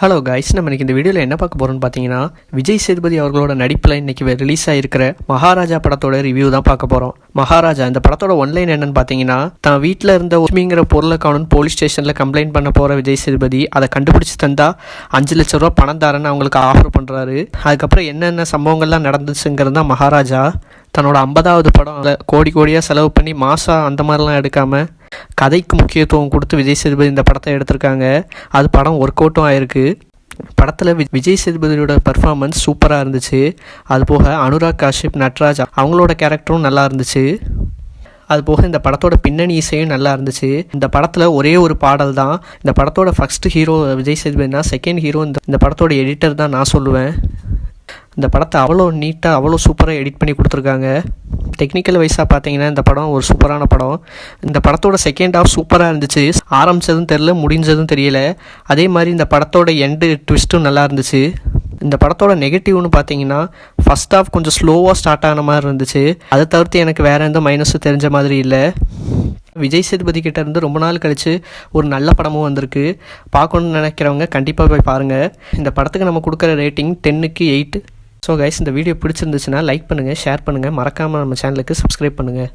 Hello guys, நம்ம இன்றைக்கி இந்த வீடியோவில் என்ன பார்க்க போகிறோம்னு பார்த்தீங்கன்னா, விஜய் சேதுபதி அவர்களோட நடிப்பில் இன்றைக்கி ரிலீஸ் ஆகிருக்கிற மகாராஜா படத்தோட ரிவ்யூ தான் பார்க்க போகிறோம். மகாராஜா இந்த படத்தோட ஒன்லைன் என்னன்னு பார்த்தீங்கன்னா, தான் வீட்டில் இருந்த உரிமைங்கிற பொருளை காணும் போலீஸ் ஸ்டேஷனில் கம்ப்ளைண்ட் பண்ண போகிற விஜய் சேதுபதி அதை கண்டுபிடிச்சி தந்தா 5 லட்ச ரூபா பணம் தரேன்னு அவங்களுக்கு ஆஃபர் பண்ணுறாரு. அதுக்கப்புறம் என்னென்ன சம்பவங்கள்லாம் நடந்துச்சுங்கிறது தான் மகாராஜா. தன்னோட 50வது படம் கோடியாக செலவு பண்ணி மாதம் அந்த மாதிரிலாம் எடுக்காமல் கதைக்கு முக்கியத்துவம் கொடுத்து விஜய் சேதுபதி இந்த படத்தை எடுத்திருக்காங்க. அது படம் ஒர்க் அவுட்டும் ஆயிருக்கு. படத்தில் விஜய் சேதுபதியோட பர்ஃபார்மன்ஸ் சூப்பராக இருந்துச்சு. அதுபோக அனுராக் காஷ்யப், நட்ராஜ் அவங்களோட கேரக்டரும் நல்லா இருந்துச்சு. அதுபோக இந்த படத்தோட பின்னணி இசையும் நல்லா இருந்துச்சு. இந்த படத்தில் ஒரே ஒரு பாடல் தான். இந்த படத்தோட ஃபர்ஸ்ட் ஹீரோ விஜய் சேதுபதினா, செகண்ட் ஹீரோ இந்த படத்தோட எடிட்டர் தான் நான் சொல்லுவேன். இந்த படத்தை அவ்வளோ நீட்டாக அவ்வளோ சூப்பராக எடிட் பண்ணி கொடுத்துருக்காங்க. டெக்னிக்கல் வைஸாக பார்த்தீங்கன்னா இந்த படம் ஒரு சூப்பரான படம். இந்த படத்தோட செகண்ட் ஹாஃப் சூப்பராக இருந்துச்சு. ஆரம்பித்ததும் தெரியல, முடிஞ்சதும் தெரியல. அதே மாதிரி இந்த படத்தோட எண்டு ட்விஸ்ட்டும் நல்லா இருந்துச்சு. இந்த படத்தோட நெகட்டிவ்னு பார்த்தீங்கன்னா, ஃபஸ்ட் ஹாஃப் கொஞ்சம் ஸ்லோவாக ஸ்டார்ட் ஆன மாதிரி இருந்துச்சு. அதை தவிர்த்து எனக்கு வேறு எந்த மைனஸும் தெரிஞ்ச மாதிரி இல்லை. விஜய் சேதுபதி கிட்ட இருந்து ரொம்ப நாள் கழித்து ஒரு நல்ல படமும் வந்திருக்கு. பார்க்கணுன்னு நினைக்கிறவங்க கண்டிப்பாக போய் பாருங்கள். இந்த படத்துக்கு நம்ம கொடுக்குற ரேட்டிங் 10க்கு 8. ஸோ கைஸ், இந்த வீடியோ பிடிச்சிருந்துச்சுன்னா லைக் பண்ணுங்கள், ஷேர் பண்ணுங்கள், மறக்காமல் நம்ம சேனலுக்கு சப்ஸ்கிரைப் பண்ணுங்கள்.